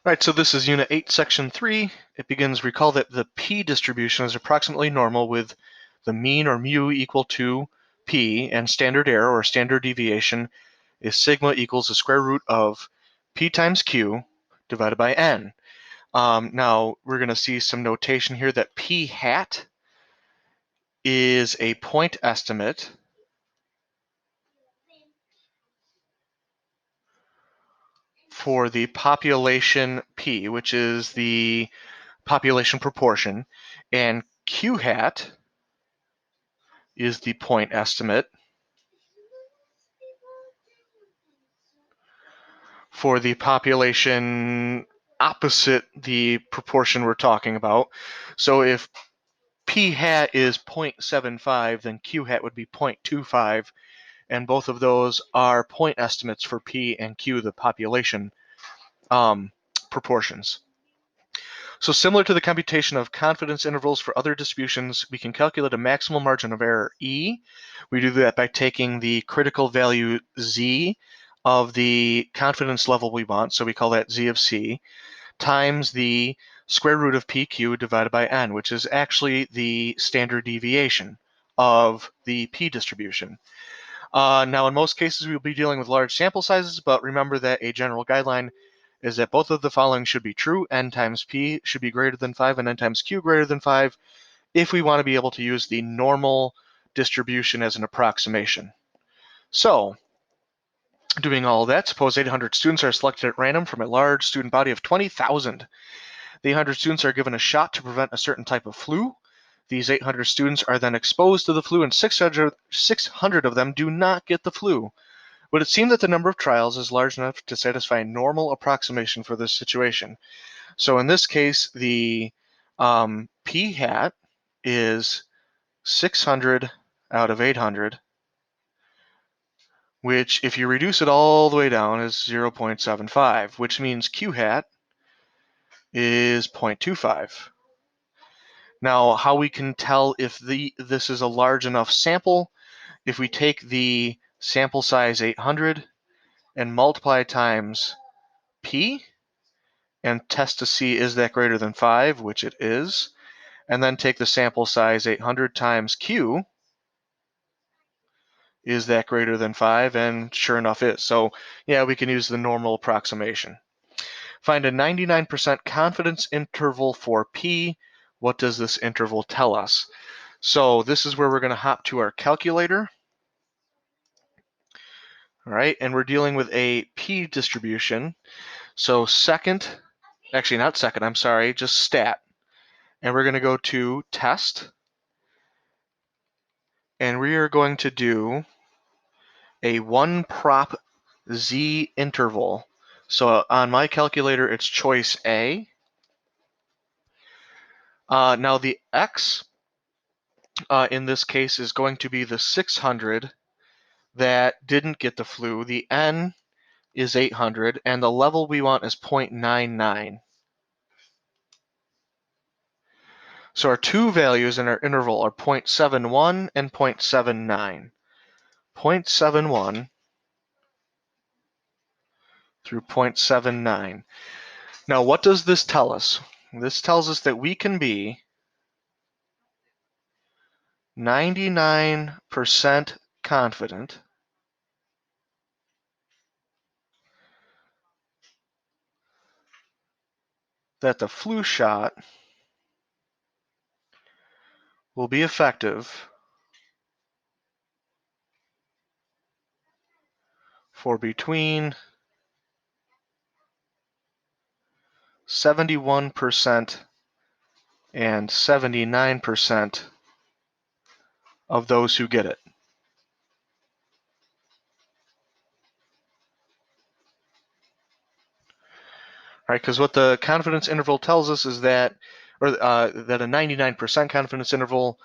Right, so this is Unit 8, Section 3. It begins, recall that the p distribution is approximately normal with the mean or mu equal to p, and standard error or standard deviation is sigma equals the square root of p times q divided by n. Now, we're going to see some notation here that p hat is a point estimate for the population p, which is the population proportion, and q hat is the point estimate for the population opposite the proportion we're talking about. So if p hat is 0.75, then q hat would be 0.25, and both of those are point estimates for p and q, the population proportions. So similar to the computation of confidence intervals for other distributions, we can calculate a maximal margin of error E. We do that by taking the critical value Z of the confidence level we want, so we call that Z of C, times the square root of PQ divided by N, which is actually the standard deviation of the P distribution. Now, in most cases, we will be dealing with large sample sizes, but remember that a general guideline is that both of the following should be true. N times P should be greater than 5 and N times Q greater than 5 if we want to be able to use the normal distribution as an approximation. So, doing all of that, suppose 800 students are selected at random from a large student body of 20,000. The 800 students are given a shot to prevent a certain type of flu. These 800 students are then exposed to the flu, and 600 of them do not get the flu. Would it seem that the number of trials is large enough to satisfy a normal approximation for this situation? So in this case, the p hat is 600 out of 800, which if you reduce it all the way down is 0.75, which means q hat is 0.25. Now, how we can tell if this is a large enough sample, if we take the sample size 800 and multiply times p, and test to see is that greater than 5, which it is, and then take the sample size 800 times q, is that greater than 5, and sure enough is. So yeah, we can use the normal approximation. Find a 99% confidence interval for p. What does this interval tell us? So this is where we're going to hop to our calculator. All right, and we're dealing with a p distribution. So just stat. And we're going to go to test, and we are going to do a one prop Z interval. So on my calculator, it's choice A. Now the X in this case is going to be the 600 that didn't get the flu. The N is 800, and the level we want is 0.99. So our two values in our interval are 0.71 and 0.79. 0.71 through 0.79. Now, what does this tell us? This tells us that we can be 99% confident that the flu shot will be effective for between 71% and 79% of those who get it. Right, because what the confidence interval tells us is that, that a 99% confidence interval,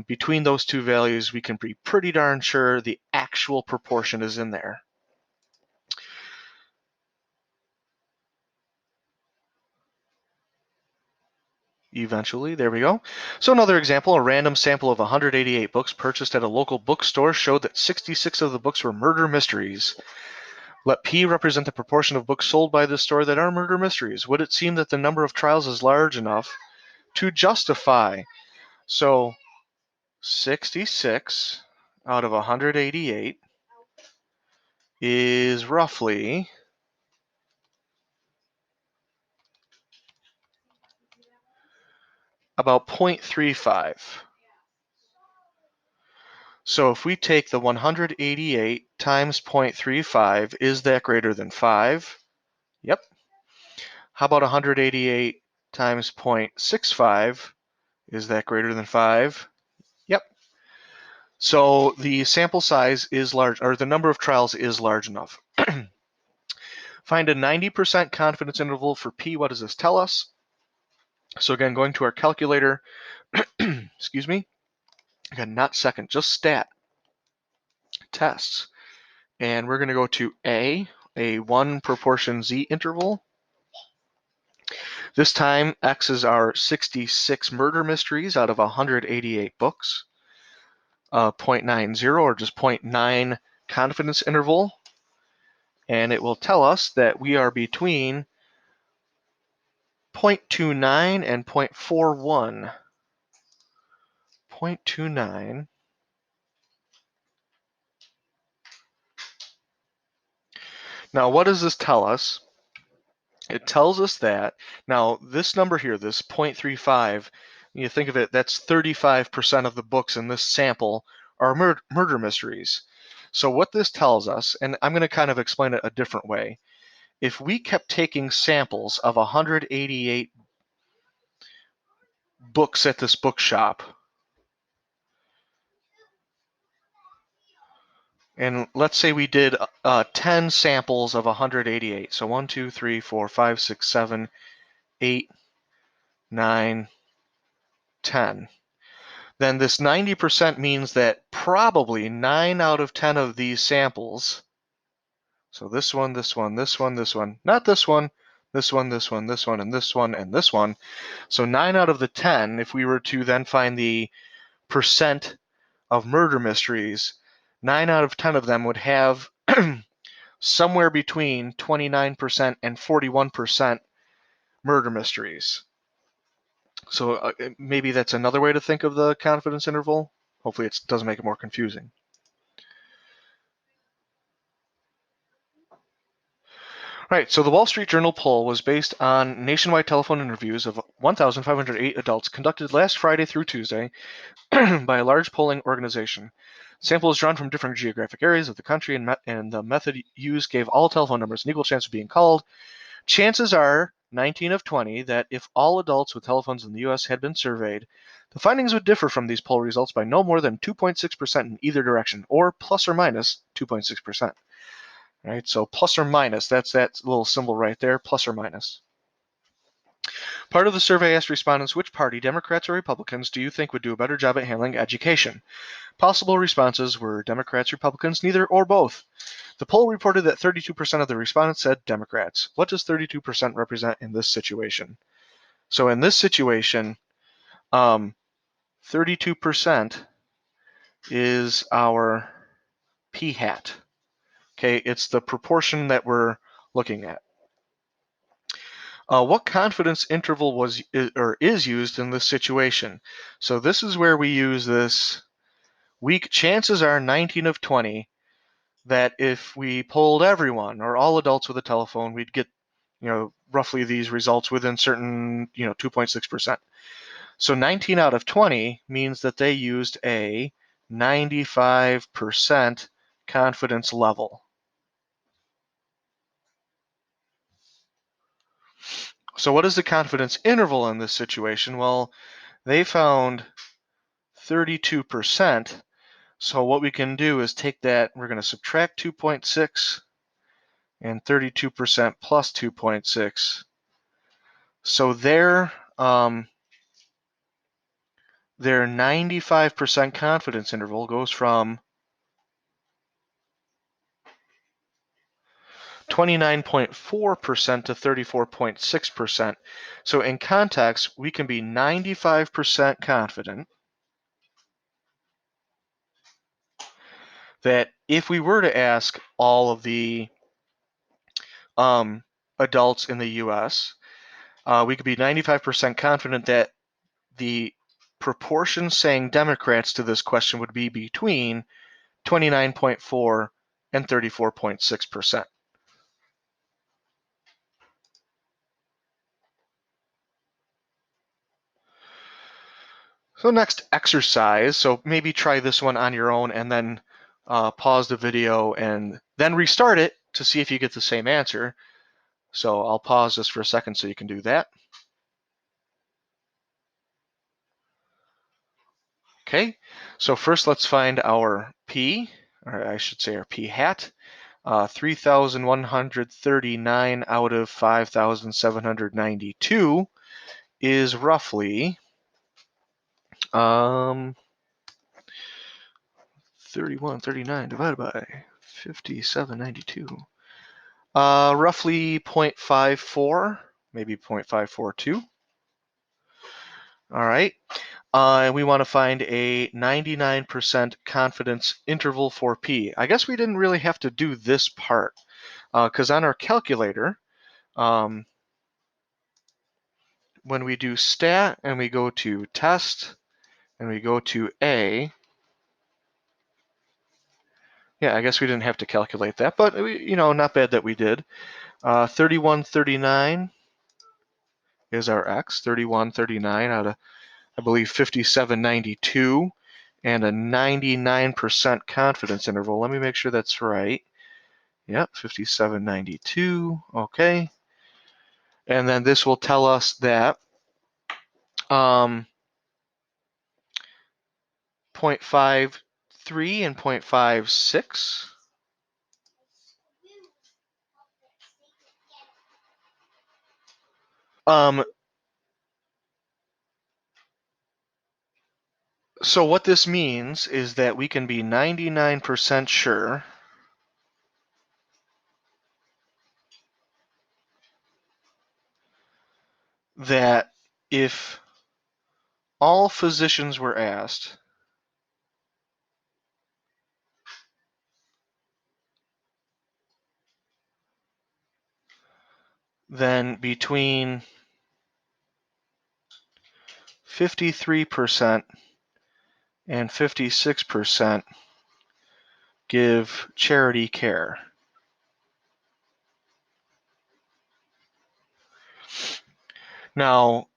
between those two values, we can be pretty darn sure the actual proportion is in there. Eventually, there we go. So another example, a random sample of 188 books purchased at a local bookstore showed that 66 of the books were murder mysteries. Let P represent the proportion of books sold by this store that are murder mysteries. Would it seem that the number of trials is large enough to justify? So 66 out of 188 is roughly about 0.35. So if we take the 188 times 0.35, is that greater than 5? Yep. How about 188 times 0.65? Is that greater than 5? Yep. So the sample size is large, or the number of trials is large enough. Find a 90% confidence interval for P. What does this tell us? So again, going to our calculator, excuse me, again, not second, just stat, tests. And we're going to go to a 1 proportion Z interval. This time, X is our 66 murder mysteries out of 188 books. 0.90, or just 0.9 confidence interval. And it will tell us that we are between 0.29 and 0.41. 0.29. Now, what does this tell us? It tells us that, now this number here, this 0.35, you think of it, that's 35% of the books in this sample are murder mysteries. So what this tells us, and I'm going to kind of explain it a different way. If we kept taking samples of 188 books at this bookshop, and let's say we did 10 samples of 188. So 1, 2, 3, 4, 5, 6, 7, 8, 9, 10. Then this 90% means that probably 9 out of 10 of these samples, so this one, this one, this one, this one, not this one, this one, this one, this one, and this one, and this one. So 9 out of the 10, if we were to then find the percent of murder mysteries, 9 out of 10 of them would have somewhere between 29% and 41% murder mysteries. So maybe that's another way to think of the confidence interval. Hopefully it doesn't make it more confusing. Right, so the Wall Street Journal poll was based on nationwide telephone interviews of 1,508 adults conducted last Friday through Tuesday by a large polling organization. Samples drawn from different geographic areas of the country, and the method used gave all telephone numbers an equal chance of being called. Chances are 19 of 20 that if all adults with telephones in the U.S. had been surveyed, the findings would differ from these poll results by no more than 2.6% in either direction, or plus or minus 2.6%. Right, so plus or minus, that's that little symbol right there, plus or minus. Part of the survey asked respondents which party, Democrats or Republicans, do you think would do a better job at handling education? Possible responses were Democrats, Republicans, neither, or both. The poll reported that 32% of the respondents said Democrats. What does 32% represent in this situation? So in this situation, 32% is our p hat. Okay, it's the proportion that we're looking at. What confidence interval is used in this situation? So this is where we use this weak. Chances are 19 of 20 that if we polled everyone or all adults with a telephone, we'd get, roughly these results within certain, 2.6%. So 19 out of 20 means that they used a 95% confidence level. So what is the confidence interval in this situation? Well, they found 32%. So what we can do is take that, we're going to subtract 2.6 and 32% plus 2.6. So their 95% confidence interval goes from 29.4% to 34.6%. So in context, we can be 95% confident that if we were to ask all of the adults in the US, we could be 95% confident that the proportion saying Democrats to this question would be between 29.4 and 34.6%. So next, exercise. So maybe try this one on your own and then pause the video and then restart it to see if you get the same answer. So I'll pause this for a second so you can do that. Okay, so first let's find our P, or I should say our P hat. 3,139 out of 5,792 is roughly 3139 divided by 5792. Roughly 0.54, maybe 0.542. All right. And we want to find a 99% confidence interval for P. I guess we didn't really have to do this part because on our calculator, when we do stat and we go to test and we go to A, yeah, I guess we didn't have to calculate that, but not bad that we did. 3139 is our X, 3139 out of, I believe, 5792, and a 99% confidence interval. Let me make sure that's right. Yep, 5792, okay. And then this will tell us that 0.53 and 0.56. So what this means is that we can be 99% sure that if all physicians were asked, then between 53% and 56% give charity care. Now,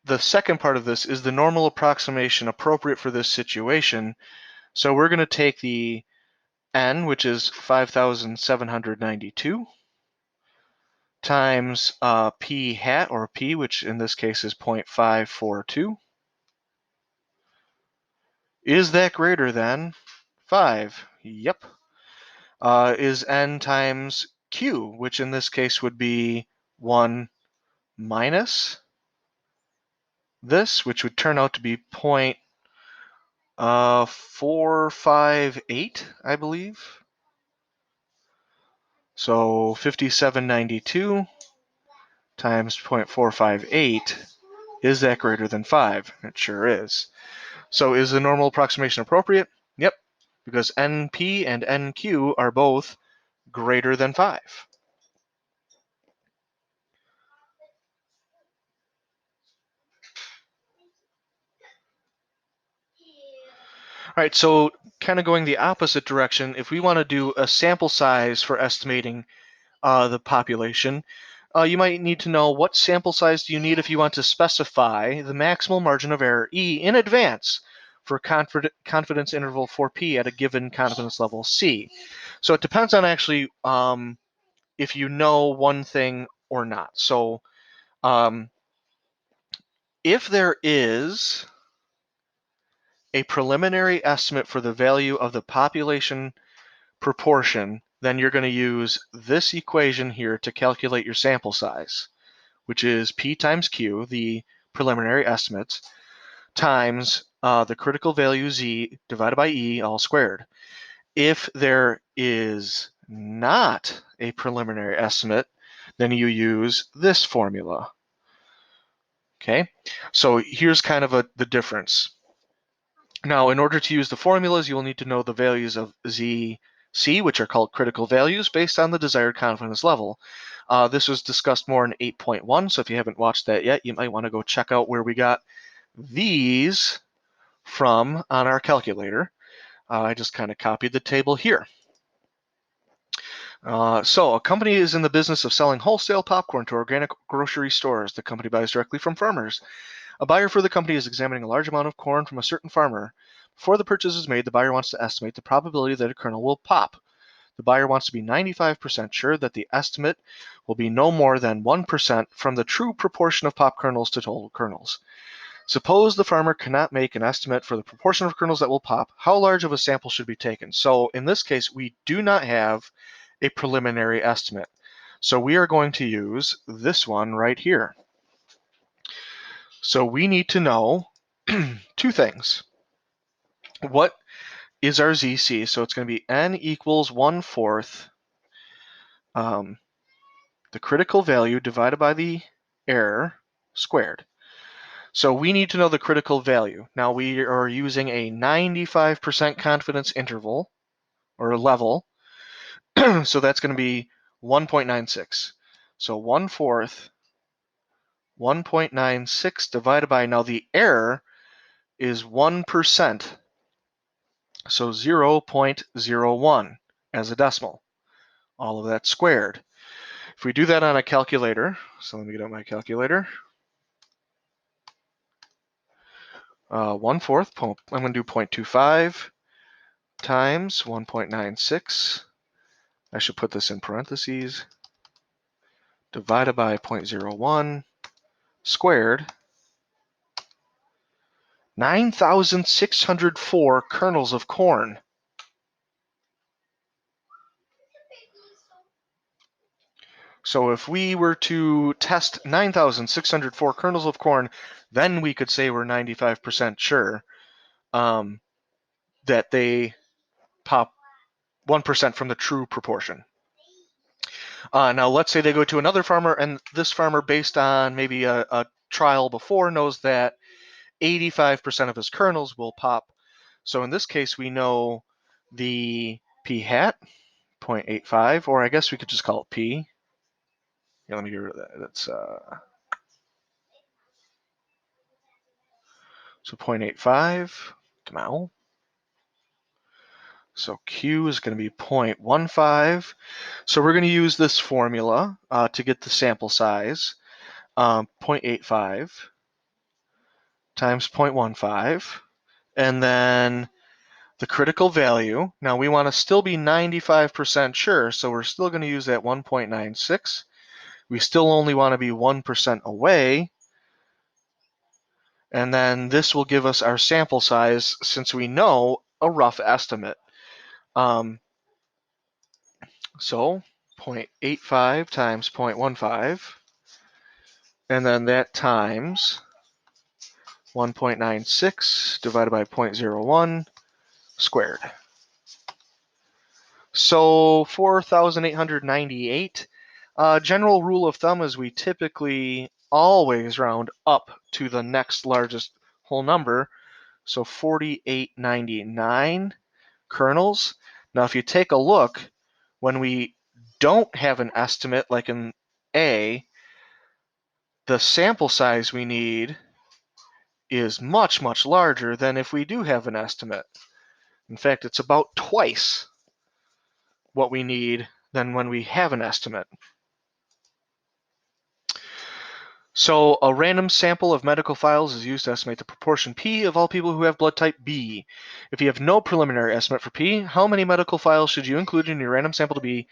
the second part of this is the normal approximation appropriate for this situation. So we're going to take the N, which is 5,792, times P hat, or P, which in this case is 0.542. Is that greater than 5? Yep. Is N times Q, which in this case would be 1 minus this, which would turn out to be 0.458, I believe. So 5792 times 0.458, is that greater than 5? It sure is. So is the normal approximation appropriate? Yep, because NP and NQ are both greater than 5. All right, so kind of going the opposite direction, if we want to do a sample size for estimating the population, you might need to know what sample size do you need if you want to specify the maximal margin of error E in advance for confidence interval for P at a given confidence level C. So it depends on actually if you know one thing or not. So if there is a preliminary estimate for the value of the population proportion, then you're going to use this equation here to calculate your sample size, which is P times Q, the preliminary estimates, times the critical value Z divided by E all squared. If there is not a preliminary estimate, then you use this formula. Okay, so here's kind of the difference. Now, in order to use the formulas, you will need to know the values of Z, C, which are called critical values based on the desired confidence level. This was discussed more in 8.1, so if you haven't watched that yet, you might want to go check out where we got these from on our calculator. I just kind of copied the table here. So a company is in the business of selling wholesale popcorn to organic grocery stores. The company buys directly from farmers. A buyer for the company is examining a large amount of corn from a certain farmer. Before the purchase is made, the buyer wants to estimate the probability that a kernel will pop. The buyer wants to be 95% sure that the estimate will be no more than 1% from the true proportion of pop kernels to total kernels. Suppose the farmer cannot make an estimate for the proportion of kernels that will pop. How large of a sample should be taken? So in this case, we do not have a preliminary estimate. So we are going to use this one right here. So we need to know two things. What is our ZC? So it's going to be n equals 1/4 the critical value divided by the error squared. So we need to know the critical value. Now we are using a 95% confidence interval or level. So that's going to be 1.96. So 1/4 1.96 divided by, now the error is 1%. So 0.01 as a decimal. All of that squared. If we do that on a calculator, so let me get out my calculator. 1/4, I'm going to do 0.25 times 1.96. I should put this in parentheses. Divided by 0.01 squared. 9,604 kernels of corn. So if we were to test 9,604 kernels of corn, then we could say we're 95% sure that they pop 1% from the true proportion. Now let's say they go to another farmer, and this farmer, based on maybe a trial before, knows that 85% of his kernels will pop. So in this case, we know the p hat, 0.85, or I guess we could just call it p. Yeah, let me get rid of that. That's so 0.85. Come on. So Q is going to be 0.15. So we're going to use this formula to get the sample size. 0.85 times 0.15. And then the critical value. Now we want to still be 95% sure, so we're still going to use that 1.96. We still only want to be 1% away. And then this will give us our sample size, since we know a rough estimate. So 0.85 times 0.15, and then that times 1.96 divided by 0.01 squared. So 4,898. General rule of thumb is we typically always round up to the next largest whole number. So 4,899 kernels. Now if you take a look, when we don't have an estimate, like in A, the sample size we need is much, much larger than if we do have an estimate. In fact, it's about twice what we need than when we have an estimate. So a random sample of medical files is used to estimate the proportion P of all people who have blood type B. If you have no preliminary estimate for P, how many medical files should you include in your random sample to be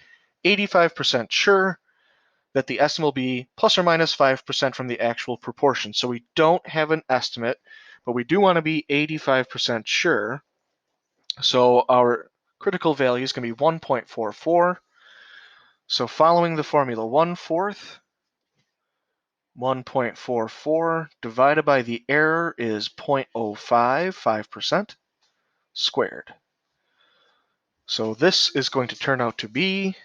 85% sure that the estimate will be plus or minus 5% from the actual proportion? So we don't have an estimate, but we do want to be 85% sure. So our critical value is going to be 1.44. So following the formula, 1/4 1.44 divided by the error is 0.05, 5% squared. So this is going to turn out to be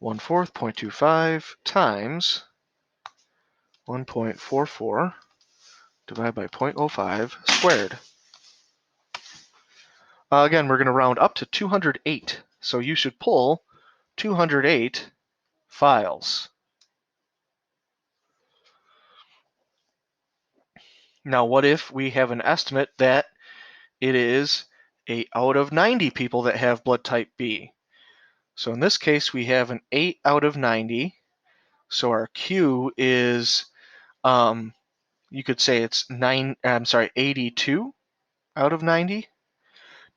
1/4, 0.25 times 1.44 divided by 0.05 squared. Again, we're going to round up to 208. So you should pull 208 files. Now, what if we have an estimate that it is 8 out of 90 people that have blood type B? So in this case, we have an 8 out of 90. So our Q is, you could say it's 82 out of 90.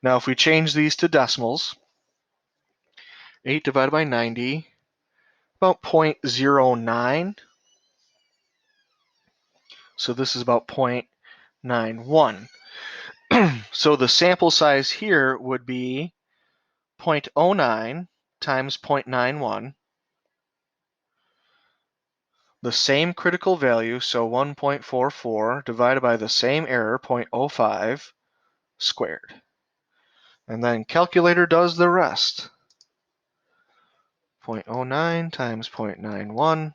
Now, if we change these to decimals, 8 divided by 90, about 0.09. So this is about 0.91. So the sample size here would be 0.09 times 0.91. The same critical value, so 1.44, divided by the same error, 0.05, squared. And then calculator does the rest. 0.09 times 0.91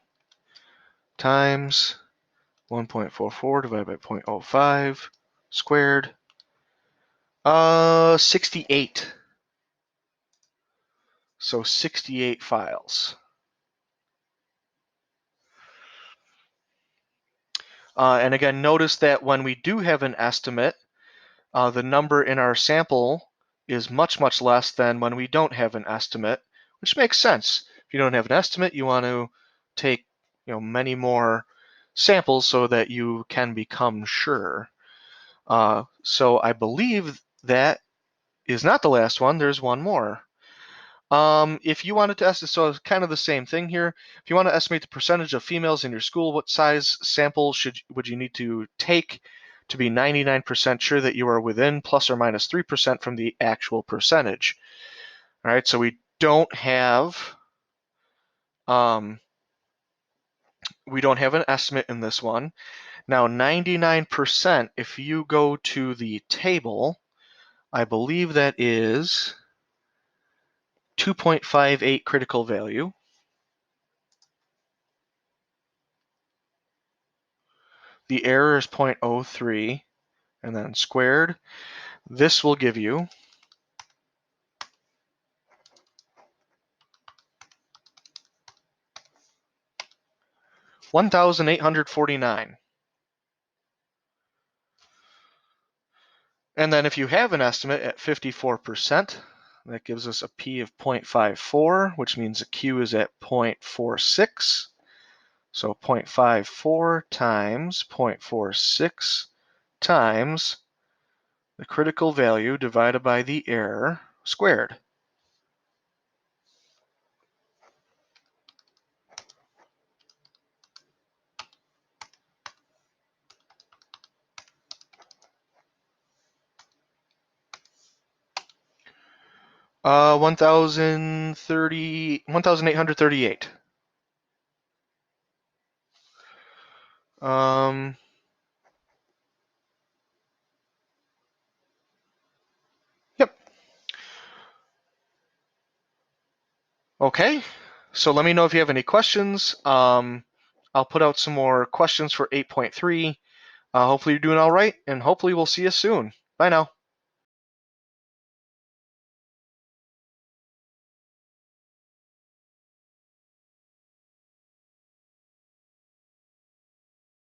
times 1.44 divided by 0.05 squared. 68. So 68 files. And again, notice that when we do have an estimate, the number in our sample is much, much less than when we don't have an estimate, which makes sense. If you don't have an estimate, you want to take many more samples so that you can become sure. So I believe that is not the last one. There's one more. If you wanted to estimate, so it's kind of the same thing here. If you want to estimate the percentage of females in your school, what size sample would you need to take to be 99% sure that you are within plus or minus 3% from the actual percentage? All right, so we don't have an estimate in this one. Now 99%, if you go to the table, I believe that is 2.58 critical value. The error is 0.03 and then squared. This will give you 1,849. And then if you have an estimate at 54%, that gives us a P of 0.54, which means the Q is at 0.46. So 0.54 times 0.46 times the critical value divided by the error squared. Uh, 1,838. Yep. Okay, so let me know if you have any questions. I'll put out some more questions for 8.3. Hopefully you're doing all right, and hopefully we'll see you soon. Bye now.